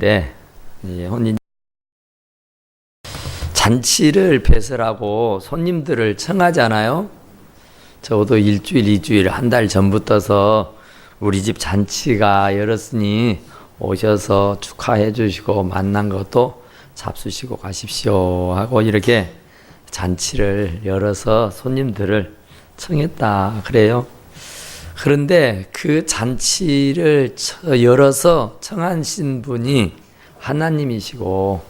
하는데 혼인 잔치를 배설하고 손님들을 청하잖아요. 적어도 일주일, 이주일, 한 달 전부터서 우리 집 잔치가 열었으니 오셔서 축하해 주시고 만난 것도 잡수시고 가십시오 하고 이렇게 잔치를 열어서 손님들을 청했다 그래요. 그런데 그 잔치를 열어서 청하신 분이 하나님이시고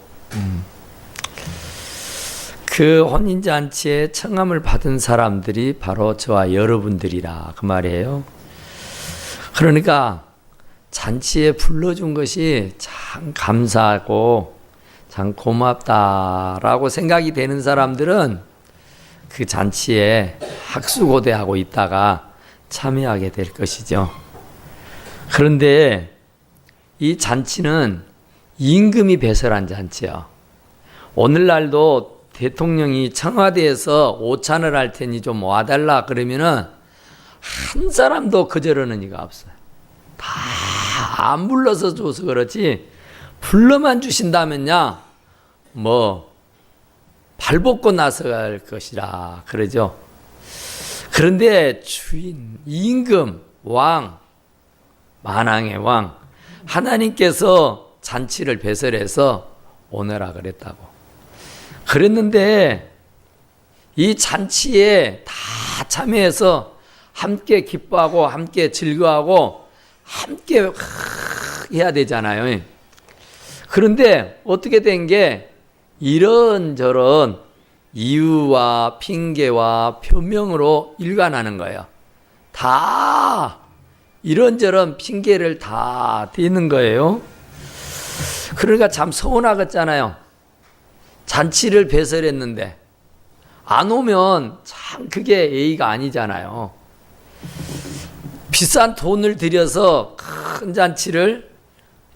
그 혼인잔치에 청함을 받은 사람들이 바로 저와 여러분들이라 그 말이에요. 그러니까 잔치에 불러준 것이 참 감사하고 참 고맙다라고 생각이 되는 사람들은 그 잔치에 학수고대하고 있다가 참여하게 될 것이죠. 그런데 이 잔치는 임금이 배설한 잔치요. 오늘날도 대통령이 청와대에서 오찬을 할 테니 좀 와달라 그러면은 한 사람도 거절하는 이가 없어요. 다 안 불러서 줘서 그렇지 불러만 주신다면야 뭐 발벗고 나서갈 것이라 그러죠. 그런데 주인, 임금, 왕, 만왕의 왕 하나님께서 잔치를 배설해서 오너라 그랬다고. 그랬는데 이 잔치에 다 참여해서 함께 기뻐하고 함께 즐거워하고 함께 해야 되잖아요. 그런데 어떻게 된 게 이런저런 이유와 핑계와 변명으로 일관하는 거예요. 다 이런저런 핑계를 다 대는 거예요. 그러니까 참 서운하겠잖아요. 잔치를 배설했는데 안 오면 참 그게 예의가 아니잖아요. 비싼 돈을 들여서 큰 잔치를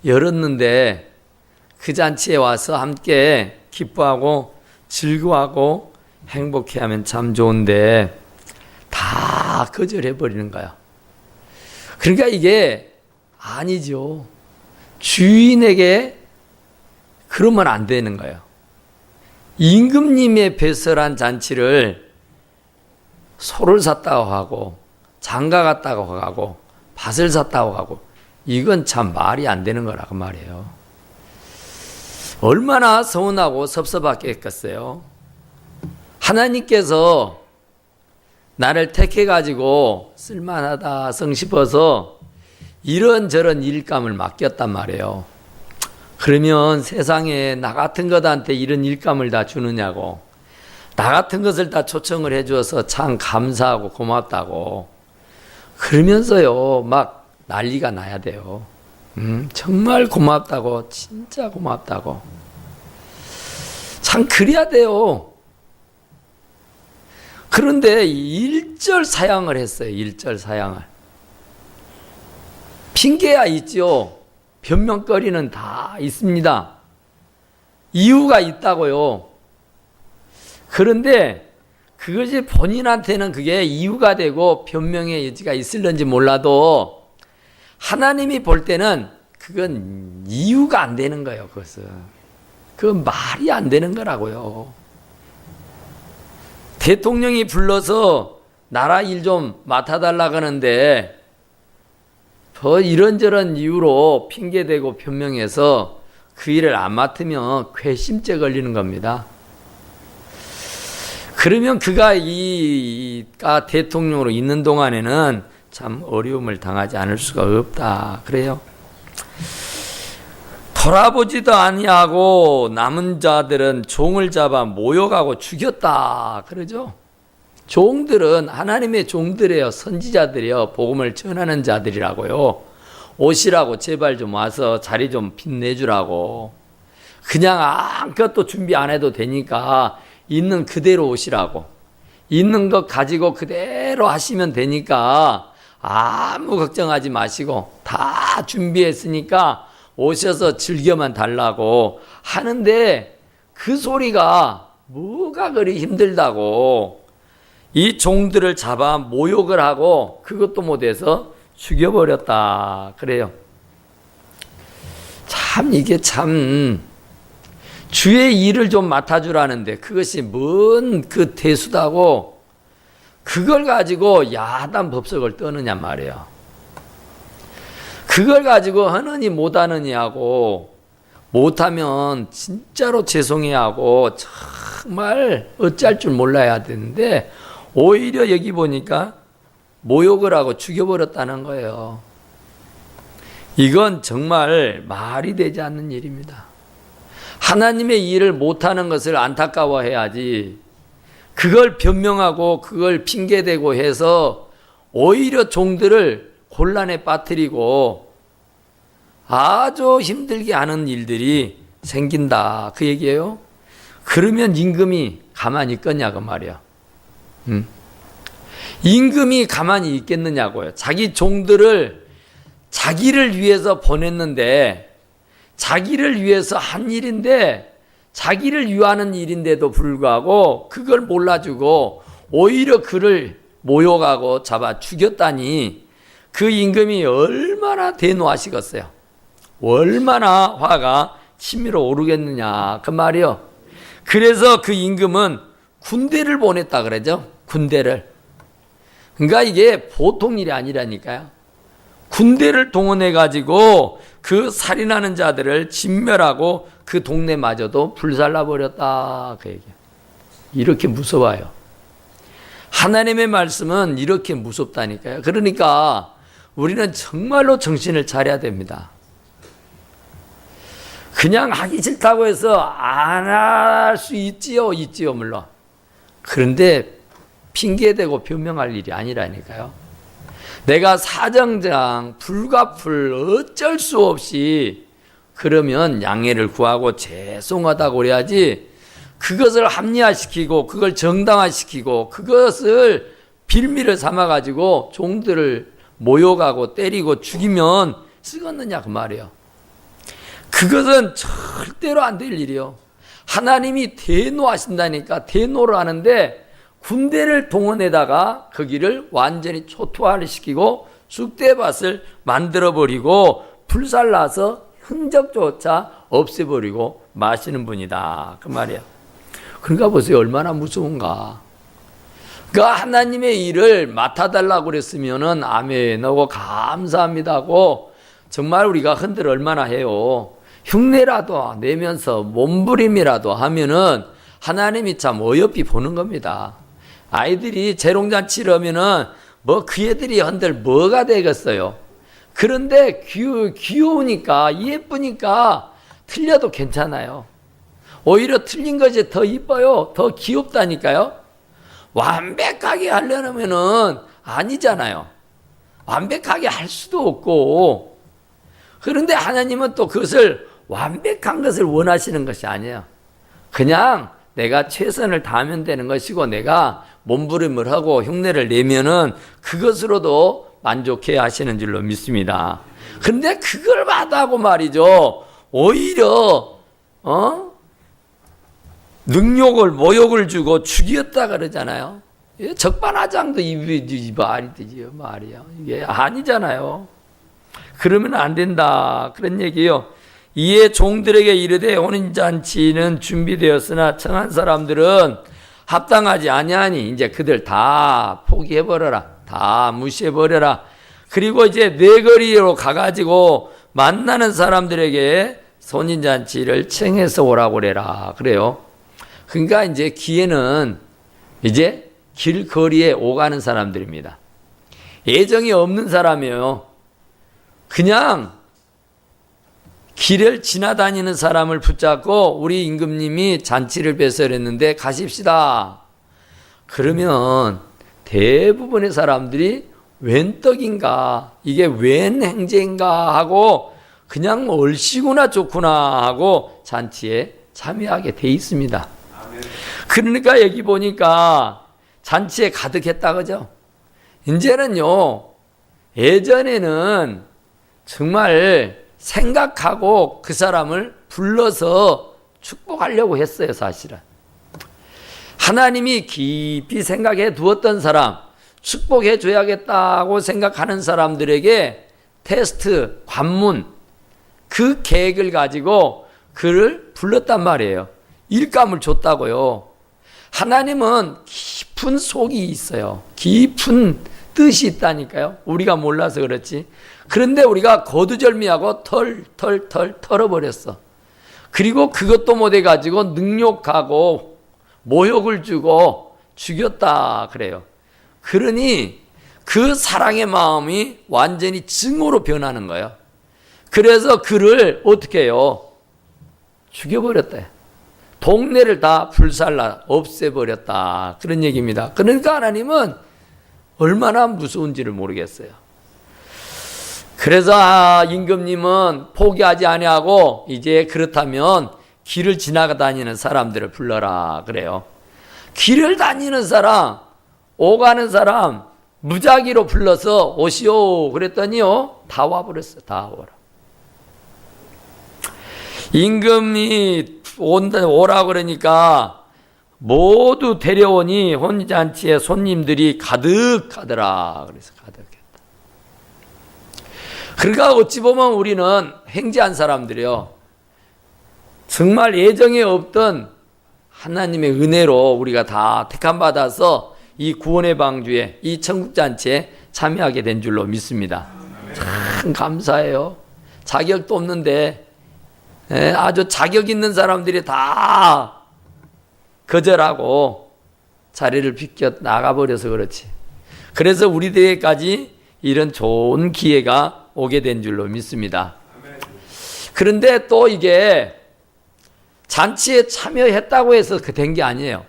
열었는데 그 잔치에 와서 함께 기뻐하고 즐거워하고 행복해하면 참 좋은데 다 거절해버리는 거야. 그러니까 이게 아니죠. 주인에게 그러면 안 되는 거예요. 임금님의 배설한 잔치를 소를 샀다고 하고 장가 갔다고 하고 밭을 샀다고 하고 이건 참 말이 안 되는 거라고 말이에요. 얼마나 서운하고 섭섭하겠어요. 하나님께서 나를 택해가지고 쓸만하다 싶어서 이런저런 일감을 맡겼단 말이에요. 그러면 세상에 나 같은 것한테 이런 일감을 다 주느냐고. 나 같은 것을 다 초청을 해줘서 참 감사하고 고맙다고. 그러면서요 막 난리가 나야 돼요. 정말 고맙다고, 진짜 고맙다고. 참 그래야 돼요. 그런데 일절 사양을 했어요. 일절 사양을. 핑계야 있죠. 변명거리는 다 있습니다. 이유가 있다고요. 그런데 그것이 본인한테는 그게 이유가 되고 변명의 여지가 있을런지 몰라도 하나님이 볼 때는 그건 이유가 안 되는 거예요. 그것은. 그건 말이 안 되는 거라고요. 대통령이 불러서 나라 일 좀 맡아달라고 하는데 더 이런저런 이유로 핑계대고 변명해서 그 일을 안 맡으면 괘씸죄 걸리는 겁니다. 그러면 그가 대통령으로 있는 동안에는 참 어려움을 당하지 않을 수가 없다. 그래요. 돌아보지도 아니하고 남은 자들은 종을 잡아 모욕하고 죽였다. 그러죠. 종들은 하나님의 종들이에요. 선지자들이요. 복음을 전하는 자들이라고요. 오시라고 제발 좀 와서 자리 좀 빛내주라고. 그냥 아무것도 준비 안 해도 되니까 있는 그대로 오시라고. 있는 것 가지고 그대로 하시면 되니까 아무 걱정하지 마시고 다 준비했으니까 오셔서 즐겨만 달라고 하는데 그 소리가 뭐가 그리 힘들다고 이 종들을 잡아 모욕을 하고 그것도 못해서 죽여버렸다 그래요. 이게 참 주의 일을 좀 맡아주라는데 그것이 뭔 그 대수다고 그걸 가지고 야단 법석을 떠느냐 말이에요. 그걸 가지고 하느니 못하느니 하고 못하면 진짜로 죄송해야 하고 정말 어찌할 줄 몰라야 되는데 오히려 여기 보니까 모욕을 하고 죽여버렸다는 거예요. 이건 정말 말이 되지 않는 일입니다. 하나님의 일을 못하는 것을 안타까워해야지 그걸 변명하고 그걸 핑계대고 해서 오히려 종들을 곤란에 빠뜨리고 아주 힘들게 하는 일들이 생긴다 그 얘기예요. 그러면 임금이 가만히 있겠냐고 말이야. 임금이 가만히 있겠느냐고요. 자기 종들을 자기를 위해서 보냈는데 자기를 위해서 한 일인데 자기를 위하는 일인데도 불구하고 그걸 몰라주고 오히려 그를 모욕하고 잡아 죽였다니 그 임금이 얼마나 대노하시겠어요. 얼마나 화가 치밀어 오르겠느냐 그 말이요. 그래서 그 임금은 군대를 보냈다 그러죠. 군대를. 그러니까 이게 보통 일이 아니라니까요. 군대를 동원해 가지고 그 살인하는 자들을 진멸하고 그 동네마저도 불살라 버렸다 그 얘기예요. 이렇게 무서워요. 하나님의 말씀은 이렇게 무섭다니까요. 그러니까 우리는 정말로 정신을 차려야 됩니다. 그냥 하기 싫다고 해서 안 할 수 있지요 물론. 그런데 핑계대고 변명할 일이 아니라니까요. 내가 사정장 불가풀 어쩔 수 없이 그러면 양해를 구하고 죄송하다고 그래야지 그것을 합리화시키고 그걸 정당화시키고 그것을 빌미를 삼아가지고 종들을 모욕하고 때리고 죽이면 쓰겠느냐 그 말이에요. 그것은 절대로 안 될 일이요. 하나님이 대노하신다니까 대노를 하는데 군대를 동원해다가 거기를 완전히 초토화시키고 쑥대밭을 만들어버리고 불살라서 흔적조차 없애버리고 마시는 분이다 그 말이야. 그러니까 보세요 얼마나 무서운가. 그러니까 하나님의 일을 맡아달라고 그랬으면은 아멘 하고 감사합니다 하고 정말 우리가 흔들 얼마나 해요. 흉내라도 내면서 몸부림이라도 하면은 하나님이 참 어여삐 보는 겁니다. 아이들이 재롱잔치를 하면은 뭐 그 애들이 한들 뭐가 되겠어요. 그런데 귀여우니까 예쁘니까 틀려도 괜찮아요. 오히려 틀린 것이 더 이뻐요. 더 귀엽다니까요. 완벽하게 하려면은 아니잖아요. 완벽하게 할 수도 없고. 그런데 하나님은 또 그것을 완벽한 것을 원하시는 것이 아니에요. 그냥 내가 최선을 다하면 되는 것이고 내가 몸부림을 하고 흉내를 내면은 그것으로도 만족해 하시는 줄로 믿습니다. 그런데 그걸 받아고 말이죠. 오히려 능욕을 모욕을 주고 죽였다 그러잖아요. 적반하장도 이 말이 되지요 말이야. 이게 아니잖아요. 그러면 안 된다 그런 얘기예요. 이에 종들에게 이르되 혼인잔치는 준비되었으나 청한 사람들은 합당하지 아니하니 이제 그들 다 포기해버려라. 다 무시해버려라. 그리고 이제 네거리로 가가지고 만나는 사람들에게 혼인잔치를 청해서 오라고 그래라. 그래요. 그러니까 이제 기회는 이제 길거리에 오가는 사람들입니다. 애정이 없는 사람이에요. 그냥 길을 지나다니는 사람을 붙잡고 우리 임금님이 잔치를 배설했는데 가십시다. 그러면 대부분의 사람들이 웬 떡인가 이게 웬 행제인가 하고 그냥 얼씨구나 좋구나 하고 잔치에 참여하게 돼 있습니다. 그러니까 여기 보니까 잔치에 가득했다 그죠? 이제는요 예전에는 정말 생각하고 그 사람을 불러서 축복하려고 했어요 사실은. 하나님이 깊이 생각해 두었던 사람 축복해 줘야겠다고 생각하는 사람들에게 테스트, 관문 그 계획을 가지고 그를 불렀단 말이에요. 일감을 줬다고요. 하나님은 깊은 속이 있어요. 깊은 뜻이 있다니까요. 우리가 몰라서 그렇지. 그런데 우리가 거두절미하고 털어버렸어. 그리고 그것도 못해가지고 능욕하고 모욕을 주고 죽였다 그래요. 그러니 그 사랑의 마음이 완전히 증오로 변하는 거예요. 그래서 그를 어떻게 해요? 죽여버렸다. 동네를 다 불살라 없애버렸다. 그런 얘기입니다. 그러니까 하나님은 얼마나 무서운지를 모르겠어요. 그래서 임금님은 포기하지 아니하고 이제 그렇다면 길을 지나가 다니는 사람들을 불러라 그래요. 길을 다니는 사람, 오가는 사람 무작위로 불러서 오시오 그랬더니요 다 와버렸어요. 다 오라. 임금이 오라 그러니까 모두 데려오니 혼인잔치에 손님들이 가득하더라. 그래서 가득했다. 그러니까 어찌 보면 우리는 행제한 사람들이요. 정말 예정에 없던 하나님의 은혜로 우리가 다 택함받아서 이 구원의 방주에 이 천국잔치에 참여하게 된 줄로 믿습니다. 참 감사해요. 자격도 없는데 아주 자격 있는 사람들이 다 거절하고 자리를 비껴 나가버려서 그렇지. 그래서 우리들에게까지 이런 좋은 기회가 오게 된 줄로 믿습니다. 그런데 또 이게 잔치에 참여했다고 해서 된 게 아니에요.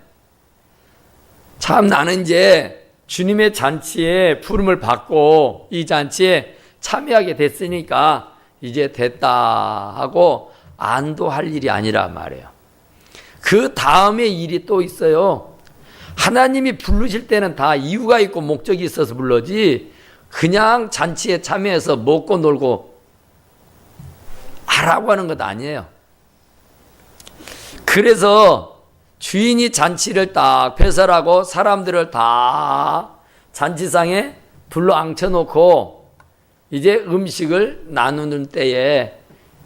참 나는 이제 주님의 잔치에 부름을 받고 이 잔치에 참여하게 됐으니까 이제 됐다 하고 안도할 일이 아니라 말이에요. 그 다음에 일이 또 있어요. 하나님이 부르실 때는 다 이유가 있고 목적이 있어서 불러지 그냥 잔치에 참여해서 먹고 놀고 하라고 하는 것 아니에요. 그래서 주인이 잔치를 딱 배설하고 사람들을 다 잔치상에 둘러 앉혀놓고 이제 음식을 나누는 때에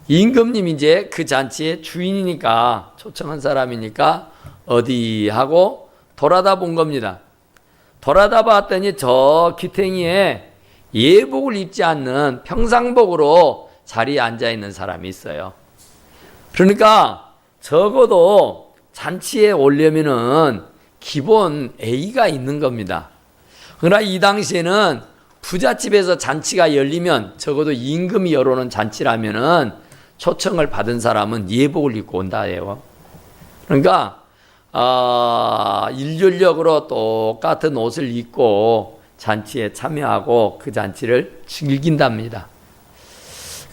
임금님이 이제 그 잔치의 주인이니까 초청한 사람이니까 어디 하고 돌아다 본 겁니다. 돌아다 봤더니 저 기탱이에 예복을 입지 않는 평상복으로 자리에 앉아있는 사람이 있어요. 그러니까 적어도 잔치에 오려면은 기본 A가 있는 겁니다. 그러나 이 당시에는 부잣집에서 잔치가 열리면 적어도 임금이 열어놓은 잔치라면은 초청을 받은 사람은 예복을 입고 온다예요. 그러니까 일률력으로 똑같은 옷을 입고 잔치에 참여하고 그 잔치를 즐긴답니다.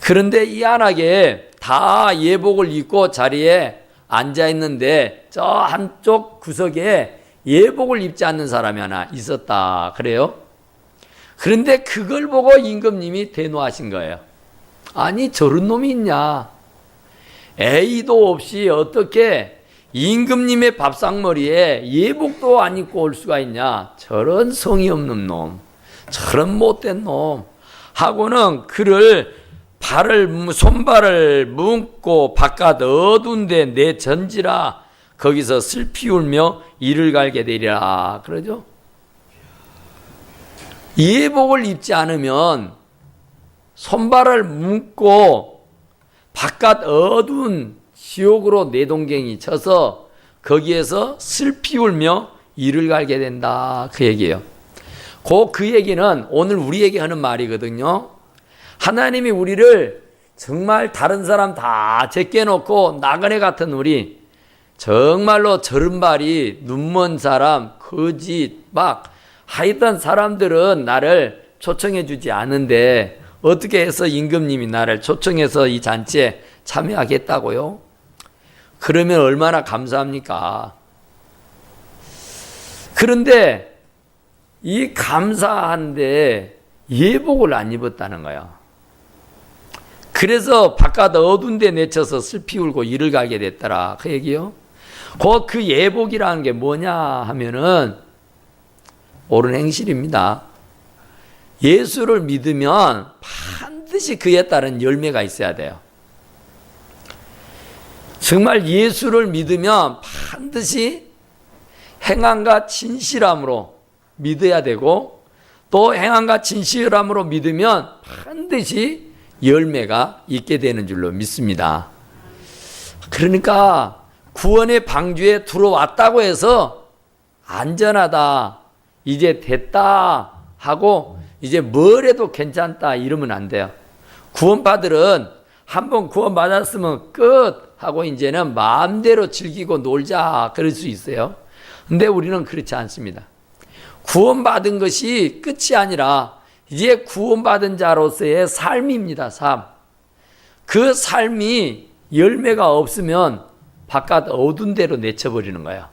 그런데 이안하게 다 예복을 입고 자리에 앉아 있는데 저 한쪽 구석에 예복을 입지 않는 사람이 하나 있었다 그래요. 그런데 그걸 보고 임금님이 대노하신 거예요. 아니 저런 놈이 있냐. A도 없이 어떻게 임금님의 밥상머리에 예복도 안 입고 올 수가 있냐. 저런 성의 없는 놈, 저런 못된 놈 하고는 그를 손발을 묶고 바깥 어두운 데 내전지라 거기서 슬피 울며 이를 갈게 되리라 그러죠. 예복을 입지 않으면 손발을 묶고 바깥 어두운 지옥으로 내동갱이 쳐서 거기에서 슬피 울며 이를 갈게 된다 그 얘기예요. 그 얘기는 오늘 우리에게 하는 말이거든요. 하나님이 우리를 정말 다른 사람 다 제껴놓고 나그네 같은 우리 정말로 저른발이 눈먼 사람 거짓 막 하여튼 사람들은 나를 초청해 주지 않은데 어떻게 해서 임금님이 나를 초청해서 이 잔치에 참여하겠다고요? 그러면 얼마나 감사합니까? 그런데 이 감사한데 예복을 안 입었다는 거야. 그래서 바깥 어두운 데 내쳐서 슬피 울고 이를 가게 됐더라 그 얘기요. 그 예복이라는 게 뭐냐 하면은 옳은 행실입니다. 예수를 믿으면 반드시 그에 따른 열매가 있어야 돼요. 정말 예수를 믿으면 반드시 행함과 진실함으로 믿어야 되고, 또 행함과 진실함으로 믿으면 반드시 열매가 있게 되는 줄로 믿습니다. 그러니까 구원의 방주에 들어왔다고 해서 안전하다, 이제 됐다 하고 이제 뭘 해도 괜찮다 이러면 안 돼요. 구원받들은 한번 구원받았으면 끝 하고 이제는 마음대로 즐기고 놀자 그럴 수 있어요. 근데 우리는 그렇지 않습니다. 구원받은 것이 끝이 아니라 이제 구원받은 자로서의 삶입니다. 삶. 그 삶이 열매가 없으면 바깥 어두운 데로 내쳐버리는 거예요.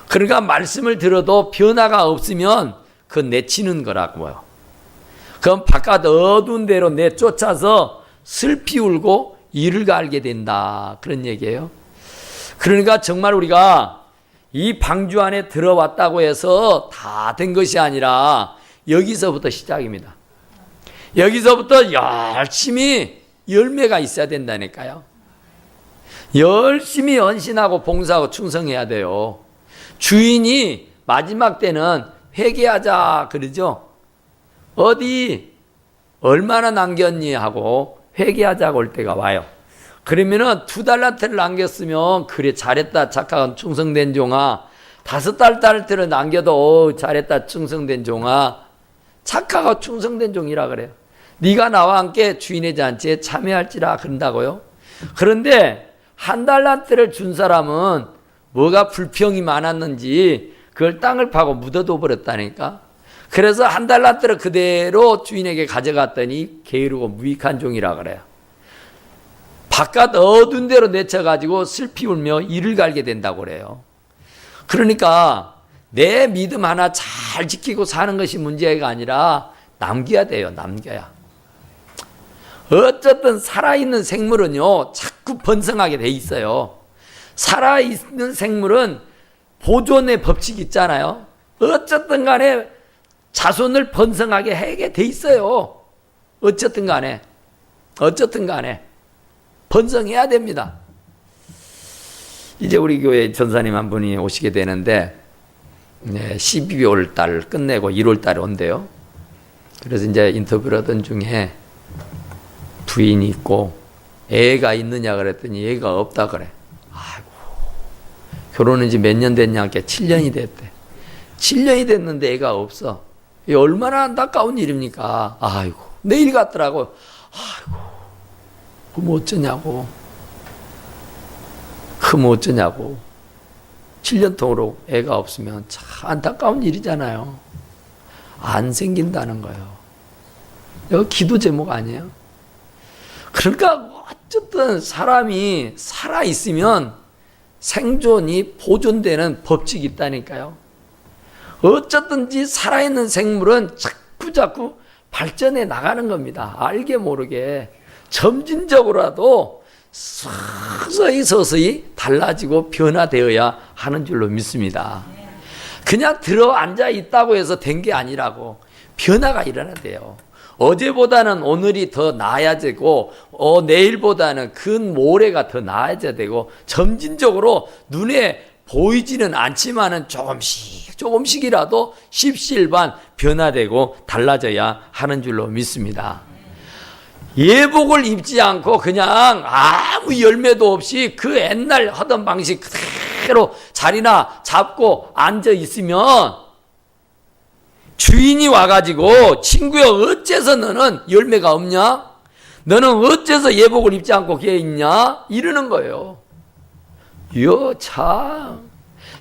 그러니까 말씀을 들어도 변화가 없으면 그 내치는 거라고요. 그럼 바깥 어두운 데로 내쫓아서 슬피 울고 이를 갈게 된다. 그런 얘기예요. 그러니까 정말 우리가 이 방주 안에 들어왔다고 해서 다 된 것이 아니라 여기서부터 시작입니다. 여기서부터 열심히 열매가 있어야 된다니까요. 열심히 헌신하고 봉사하고 충성해야 돼요. 주인이 마지막 때는 회개하자 그러죠. 어디 얼마나 남겼니 하고 회개하자고 올 때가 와요. 그러면은 2달란트를 남겼으면 그래 잘했다 착한 충성된 종아, 5달란트를 남겨도 잘했다 충성된 종아, 착하고 충성된 종이라 그래요. 네가 나와 함께 주인의 잔치에 참여할지라 그런다고요. 그런데 1달란트를 준 사람은 뭐가 불평이 많았는지 그걸 땅을 파고 묻어둬 버렸다니까. 그래서 1달란트를 그대로 주인에게 가져갔더니 게으르고 무익한 종이라 그래요. 바깥 어두운 데로 내쳐가지고 슬피 울며 이를 갈게 된다고 그래요. 그러니까 내 믿음 하나 잘 지키고 사는 것이 문제가 아니라 남겨야 돼요. 남겨야. 어쨌든 살아있는 생물은요 자꾸 번성하게 돼 있어요. 살아있는 생물은 보존의 법칙이 있잖아요. 어쨌든 간에 자손을 번성하게 하게 돼 있어요. 어쨌든 간에 번성해야 됩니다. 이제 우리 교회 전사님 한 분이 오시게 되는데 12월 달 끝내고 1월 달에 온대요. 그래서 이제 인터뷰를 하던 중에 부인이 있고 애가 있느냐 그랬더니 애가 없다 그래. 아이고, 결혼한 지 몇 년 됐냐? 7년이 됐대. 7년이 됐는데 애가 없어. 이게 얼마나 안타까운 일입니까? 아이고, 내일 갔더라고. 아이고, 그럼 어쩌냐고. 7년 동으로 애가 없으면 참 안타까운 일이잖아요. 안 생긴다는 거예요. 이거 기도 제목 아니에요? 그러니까 어쨌든 사람이 살아있으면 생존이 보존되는 법칙이 있다니까요. 어쨌든지 살아있는 생물은 자꾸 발전해 나가는 겁니다. 알게 모르게 점진적으로라도 서서히 달라지고 변화되어야 하는 줄로 믿습니다. 그냥 들어앉아 있다고 해서 된 게 아니라고 변화가 일어나야 돼요. 어제보다는 오늘이 더 나아야 되고 내일보다는 근 모레가 더 나아야 되고 점진적으로 눈에 보이지는 않지만은 조금씩이라도 십시일반 변화되고 달라져야 하는 줄로 믿습니다. 예복을 입지 않고 그냥 아무 열매도 없이 그 옛날 하던 방식 그대로 자리나 잡고 앉아 있으면 주인이 와가지고 친구야 어째서 너는 열매가 없냐? 너는 어째서 예복을 입지 않고 기에 있냐? 이러는 거예요. 참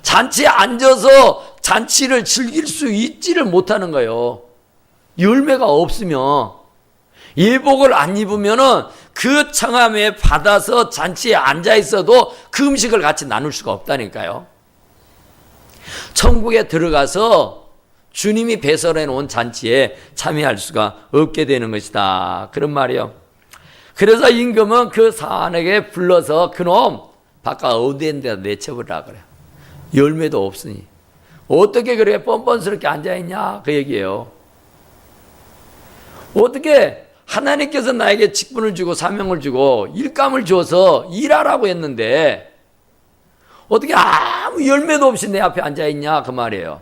잔치에 앉아서 잔치를 즐길 수 있지를 못하는 거예요. 열매가 없으면 예복을 안 입으면은 그 청함에 받아서 잔치에 앉아 있어도 그 음식을 같이 나눌 수가 없다니까요. 천국에 들어가서 주님이 배설해 놓은 잔치에 참여할 수가 없게 되는 것이다. 그런 말이요. 그래서 임금은 그 사환에게 불러서 그놈 바깥 어두운 데다 내쳐버리라 그래요. 열매도 없으니 어떻게 그렇게 뻔뻔스럽게 앉아있냐 그 얘기예요. 어떻게 하나님께서 나에게 직분을 주고 사명을 주고 일감을 줘서 일하라고 했는데 어떻게 아무 열매도 없이 내 앞에 앉아있냐 그 말이에요.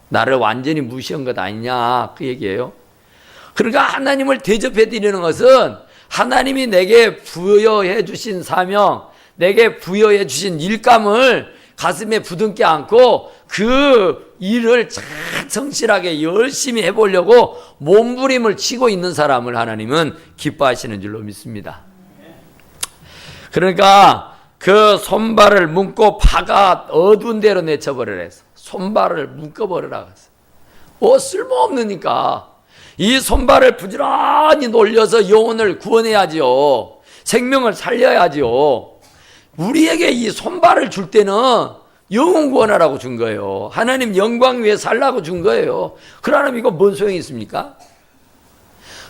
나를 완전히 무시한 것 아니냐 그 얘기예요. 그러니까 하나님을 대접해 드리는 것은 하나님이 내게 부여해 주신 사명, 내게 부여해 주신 일감을 가슴에 부둥켜 안고 그 일을 잘 성실하게 열심히 해보려고 몸부림을 치고 있는 사람을 하나님은 기뻐하시는 줄로 믿습니다. 그러니까 그 손발을 묶고 파가 어두운 데로 내쳐버리라 해서 손발을 묶어버리라 했어. 쓸모없으니까 이 손발을 부지런히 놀려서 영혼을 구원해야지요. 생명을 살려야지요. 우리에게 이 손발을 줄 때는 영혼 구원하라고 준 거예요. 하나님 영광 위에 살라고 준 거예요. 그러면 이거 뭔 소용이 있습니까?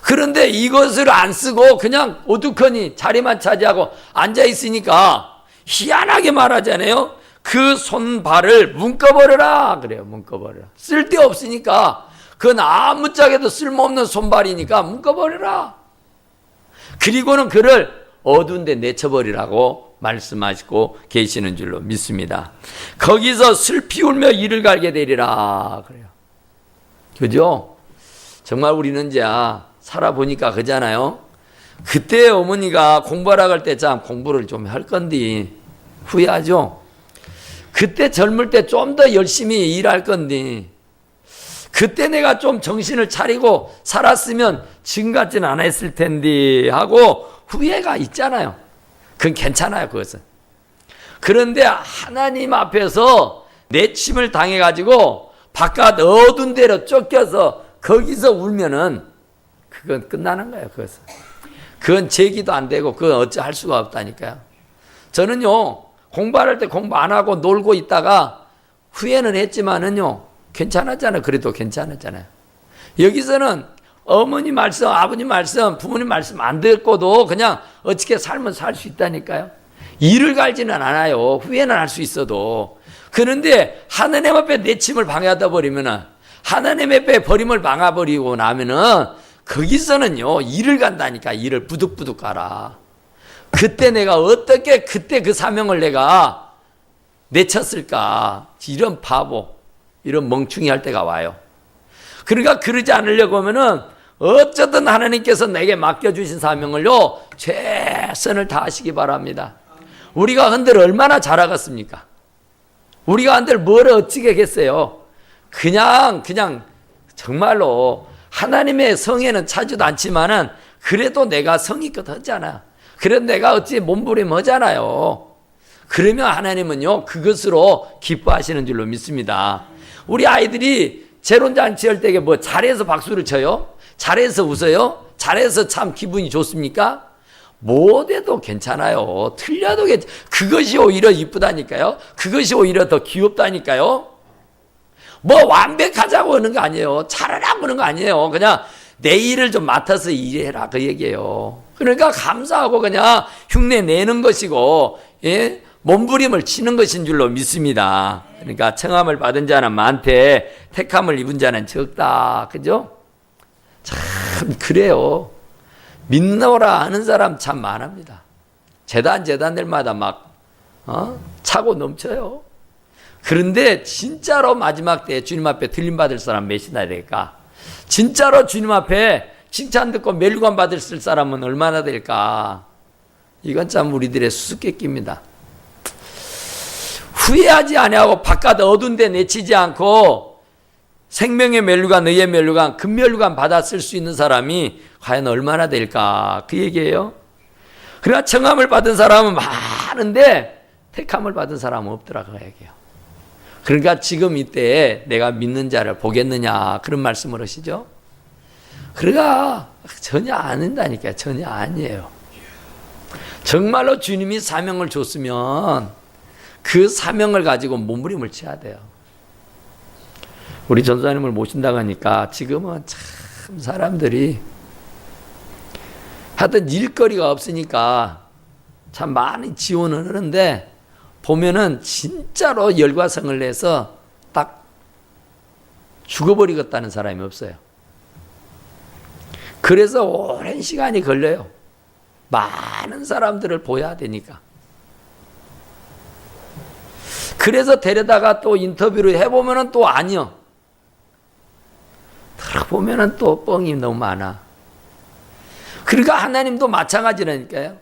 그런데 이것을 안 쓰고 그냥 오두커니 자리만 차지하고 앉아 있으니까 희한하게 말하잖아요. 그 손발을 묶어버려라 그래요. 묶어버려라. 쓸데없으니까 그건 아무짝에도 쓸모없는 손발이니까 묶어버려라. 그리고는 그를 어두운 데 내쳐버리라고 말씀하시고 계시는 줄로 믿습니다. 거기서 슬피 울며 이를 갈게 되리라 그래요. 그죠? 정말 우리는 이제 살아보니까 그잖아요. 그때 어머니가 공부하라 할 때 참 공부를 좀 할 건데 후회하죠. 그때 젊을 때 좀 더 열심히 일할 건데 그때 내가 좀 정신을 차리고 살았으면 지금 같지는 않았을 텐데 하고 후회가 있잖아요. 그건 괜찮아요. 그것은. 그런데 하나님 앞에서 내침을 당해가지고 바깥 어두운 데로 쫓겨서 거기서 울면은 그건 끝나는 거예요. 그건 제기도 안 되고 그건 어찌할 수가 없다니까요. 저는요 공부할 때 공부 안 하고 놀고 있다가 후회는 했지만은요 괜찮았잖아요. 그래도 괜찮았잖아요. 여기서는 어머니 말씀, 아버님 말씀, 부모님 말씀 안 듣고도 그냥 어떻게 살면 살 수 있다니까요. 일을 갈지는 않아요. 후회는 할 수 있어도. 그런데 하나님 앞에 내침을 방해하다 버리면은 하나님 앞에 버림을 막아버리고 나면은 거기서는요 일을 간다니까. 일을 부득부득 가라. 그때 내가 어떻게 그때 그 사명을 내가 내쳤을까. 이런 바보, 이런 멍충이 할 때가 와요. 그러니까 그러지 않으려고 하면은 어쩌든 하나님께서 내게 맡겨주신 사명을요 최선을 다하시기 바랍니다. 우리가 한들 얼마나 잘하겠습니까? 우리가 한들 뭘 어찌겠어요? 그냥 정말로 하나님의 성에는 차지도 않지만은 그래도 내가 성의껏 하잖아. 그래도 내가 어찌 몸부림 하잖아요. 그러면 하나님은요 그것으로 기뻐하시는 줄로 믿습니다. 우리 아이들이 재론잔치 할 때 뭐 잘해서 박수를 쳐요? 잘해서 웃어요? 잘해서 참 기분이 좋습니까? 못해도 괜찮아요. 틀려도 그것이 오히려 이쁘다니까요. 그것이 오히려 더 귀엽다니까요. 뭐 완벽하자고 하는 거 아니에요. 잘하라고 하는 거 아니에요. 그냥 내 일을 좀 맡아서 일해라 그 얘기예요. 그러니까 감사하고 그냥 흉내 내는 것이고 예? 몸부림을 치는 것인 줄로 믿습니다. 그러니까 청함을 받은 자는 많되 택함을 입은 자는 적다. 그죠? 참 그래요. 믿노라 하는 사람 참 많습니다. 재단들마다 막 차고 넘쳐요. 그런데 진짜로 마지막 때 주님 앞에 들림받을 사람 몇이나 될까? 진짜로 주님 앞에 칭찬 듣고 멸관 받을 사람은 얼마나 될까? 이건 참 우리들의 수수께끼입니다. 후회하지 아니하고 바깥 어두운 데 내치지 않고 생명의 멸류관, 의의 멸류관, 금멸류관 받았을 수 있는 사람이 과연 얼마나 될까? 그 얘기예요. 그러나 청함을 받은 사람은 많은데 택함을 받은 사람은 없더라 그 얘기예요. 그러니까 지금 이때 내가 믿는 자를 보겠느냐 그런 말씀을 하시죠. 그러니까 전혀 안 한다니까요. 전혀 아니에요. 정말로 주님이 사명을 줬으면 그 사명을 가지고 몸부림을 쳐야 돼요. 우리 전도사님을 모신다고 하니까 지금은 참 사람들이 하여튼 일거리가 없으니까 참 많이 지원을 하는데 보면은 진짜로 열과성을 내서 딱 죽어버리겠다는 사람이 없어요. 그래서 오랜 시간이 걸려요. 많은 사람들을 보여야 되니까. 그래서 데려다가 또 인터뷰를 해보면은 또 아니요. 들어보면은 또 뻥이 너무 많아. 그러니까 하나님도 마찬가지라니까요.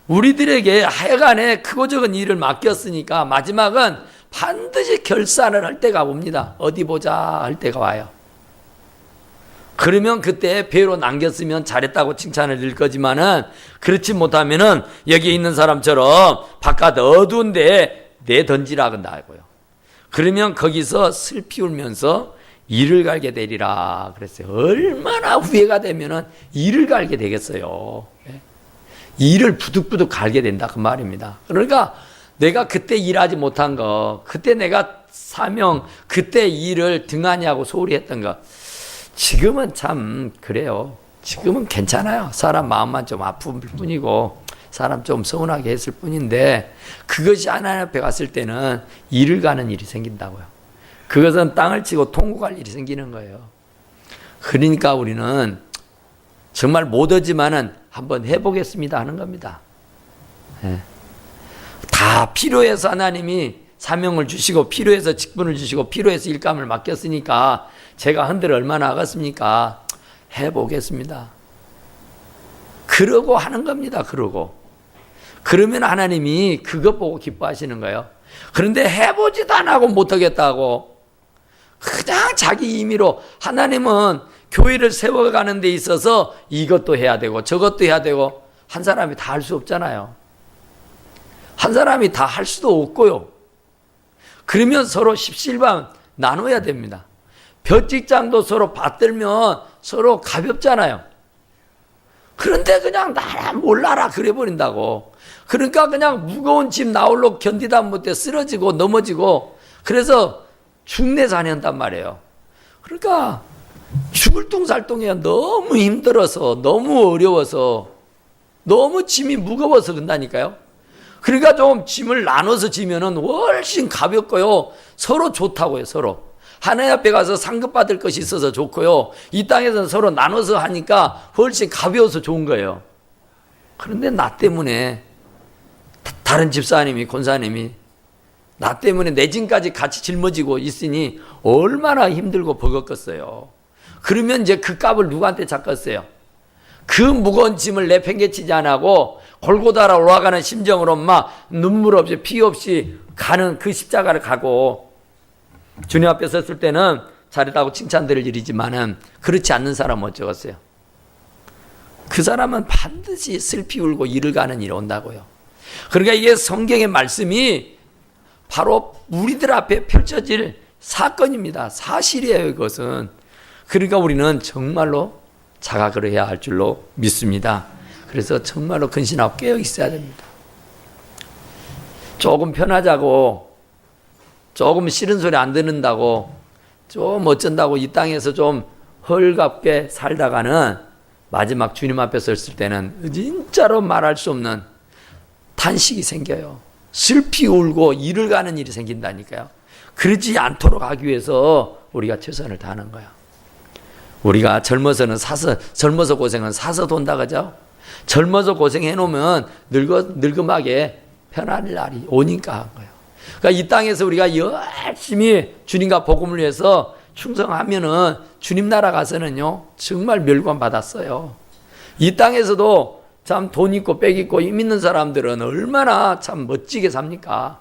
우리들에게 하여간에 크고 작은 일을 맡겼으니까 마지막은 반드시 결산을 할 때가 옵니다. 어디 보자 할 때가 와요. 그러면 그때 배로 남겼으면 잘했다고 칭찬을 릴 거지만은 그렇지 못하면은 여기 있는 사람처럼 바깥 어두운 데에 내던지라 한다고요. 그러면 거기서 슬피 울면서 이를 갈게 되리라 그랬어요. 얼마나 후회가 되면은 이를 갈게 되겠어요. 이를 부득부득 갈게 된다 그 말입니다. 그러니까 내가 그때 일하지 못한 거, 그때 내가 사명, 그때 일을 등한히 하고 소홀히 했던 거, 지금은 참 그래요. 지금은 괜찮아요. 사람 마음만 좀 아픈 뿐이고 사람 좀 서운하게 했을 뿐인데 그것이 하나님 앞에 갔을 때는 일을 가는 일이 생긴다고요. 그것은 땅을 치고 통곡할 일이 생기는 거예요. 그러니까 우리는 정말 못하지만은 한번 해보겠습니다 하는 겁니다. 네. 다 필요해서 하나님이 사명을 주시고 필요해서 직분을 주시고 필요해서 일감을 맡겼으니까 제가 흔들 얼마나 하겠습니까? 해보겠습니다. 그러고 하는 겁니다. 그러면 하나님이 그것 보고 기뻐하시는 거예요. 그런데 해보지도 안 하고 못하겠다고 그냥 자기 임의로 하나님은 교회를 세워가는 데 있어서 이것도 해야 되고 저것도 해야 되고 한 사람이 다 할 수 없잖아요. 한 사람이 다 할 수도 없고요. 그러면 서로 십실반 나눠야 됩니다. 벼직장도 서로 받들면 서로 가볍잖아요. 그런데 그냥 나라 몰라라 그래 버린다고. 그러니까 그냥 무거운 짐 나홀로 견디다 못해 쓰러지고 넘어지고 그래서 중내산한단 말이에요. 그러니까 죽을 둥살둥해요. 너무 힘들어서 너무 어려워서 너무 짐이 무거워서 그런다니까요. 그러니까 좀 짐을 나눠서 지면은 훨씬 가볍고요. 서로 좋다고요. 서로. 하나님 앞에 가서 상급받을 것이 있어서 좋고요. 이 땅에서는 서로 나눠서 하니까 훨씬 가벼워서 좋은 거예요. 그런데 나 때문에 다른 집사님이 권사님이 나 때문에 내 짐까지 같이 짊어지고 있으니 얼마나 힘들고 버겁겠어요. 그러면 이제 그 값을 누구한테 잡겠어요? 그 무거운 짐을 내팽개치지 않고 골고다라 올라가는 심정으로 막 눈물 없이 피 없이 가는 그 십자가를 가고 주님 앞에 섰을 때는 잘했다고 칭찬들을 드리지만은 그렇지 않는 사람은 어쩌겠어요? 그 사람은 반드시 슬피 울고 이를 가는 일이 온다고요. 그러니까 이게 성경의 말씀이 바로 우리들 앞에 펼쳐질 사건입니다. 사실이에요, 이것은. 그러니까 우리는 정말로 자각을 해야 할 줄로 믿습니다. 그래서 정말로 근신하고 깨어 있어야 됩니다. 조금 편하자고, 조금 싫은 소리 안 듣는다고, 좀 어쩐다고 이 땅에서 좀 헐갑게 살다가는 마지막 주님 앞에 섰을 때는 진짜로 말할 수 없는 탄식이 생겨요. 슬피 울고 이를 가는 일이 생긴다니까요. 그러지 않도록 하기 위해서 우리가 최선을 다하는 거예요. 우리가 젊어서는 젊어서 고생은 사서 돈다 그죠? 젊어서 고생해 놓으면 늙음하게 편할 날이 오니까 한 거예요. 그러니까 이 땅에서 우리가 열심히 주님과 복음을 위해서 충성하면은 주님 나라 가서는요 정말 멸관 받았어요. 이 땅에서도 참 돈 있고 빽 있고 힘 있는 사람들은 얼마나 참 멋지게 삽니까?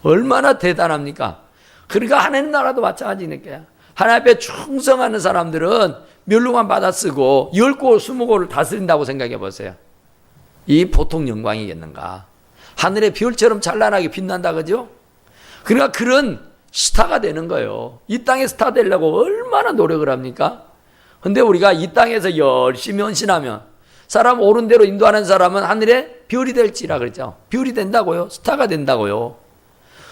얼마나 대단합니까? 그러니까 하나님 나라도 마찬가지니까요. 하나님 앞에 충성하는 사람들은 멸류관 받아 쓰고 10고 20고를 다스린다고 생각해 보세요. 이 보통 영광이겠는가? 하늘의 별처럼 찬란하게 빛난다 그죠? 그러니까 그런 스타가 되는 거예요. 이 땅에 스타 되려고 얼마나 노력을 합니까? 근데 우리가 이 땅에서 열심히 헌신하면 사람 옳은 대로 인도하는 사람은 하늘의 별이 될지라 그랬죠. 별이 된다고요. 스타가 된다고요.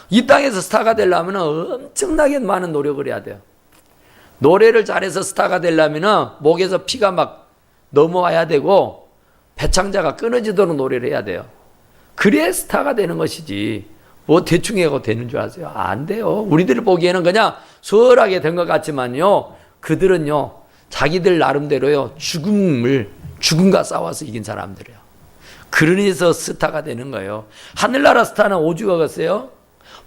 이 땅에서 스타가 되려면 엄청나게 많은 노력을 해야 돼요. 노래를 잘해서 스타가 되려면 목에서 피가 막 넘어와야 되고 배창자가 끊어지도록 노래를 해야 돼요. 그래야 스타가 되는 것이지 뭐 대충 해고 되는 줄 아세요? 안 돼요. 우리들이 보기에는 그냥 수월하게 된 것 같지만요. 그들은요 자기들 나름대로요, 죽음과 싸워서 이긴 사람들이에요. 그러니서 스타가 되는 거예요. 하늘나라 스타는 오죽 하겠어요?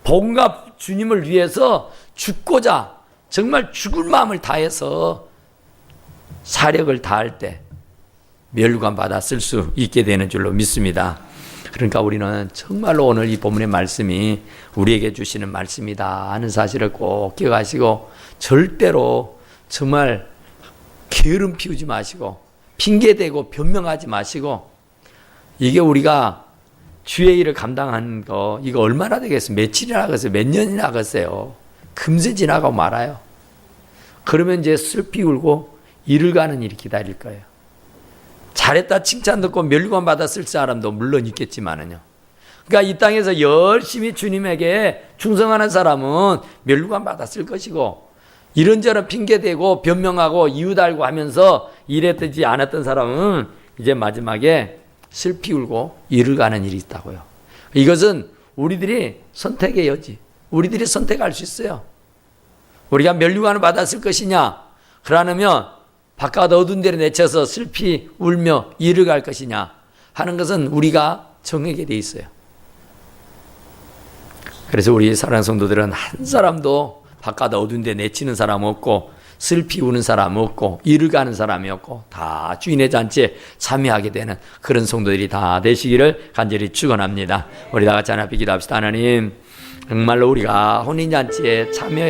복음과 주님을 위해서 죽고자 정말 죽을 마음을 다해서 사력을 다할 때 멸관 받아 쓸 수 있게 되는 줄로 믿습니다. 그러니까 우리는 정말로 오늘 이 본문의 말씀이 우리에게 주시는 말씀이다 하는 사실을 꼭 기억하시고 절대로 정말 게으름 피우지 마시고 핑계대고 변명하지 마시고 이게 우리가 주의 일을 감당한 거 이거 얼마나 되겠어요? 며칠이나 하겠어요? 몇 년이나 하겠어요? 금세 지나가고 말아요. 그러면 이제 슬피 울고 이를 가는 일이 기다릴 거예요. 잘했다 칭찬 듣고 멸관 받았을 사람도 물론 있겠지만은요. 그러니까 이 땅에서 열심히 주님에게 충성하는 사람은 멸관 받았을 것이고 이런저런 핑계대고 변명하고 이유 달고 하면서 일했지 않았던 사람은 이제 마지막에 슬피 울고 이를 가는 일이 있다고요. 이것은 우리들이 선택의 여지, 우리들이 선택할 수 있어요. 우리가 멸류관을 받았을 것이냐, 그러면 바깥 어두운 데로 내쳐서 슬피 울며 이를 갈 것이냐 하는 것은 우리가 정하게 돼 있어요. 그래서 우리 사랑하는 성도들은 한 사람도 바깥 어두운 데 내치는 사람 없고 슬피 우는 사람 없고 이를 가는 사람이 없고 다 주인의 잔치에 참여하게 되는 그런 성도들이 다 되시기를 간절히 축원합니다. 우리 다 같이 하나 기도합시다. 하나님, 정말로 우리가 혼인잔치에 참여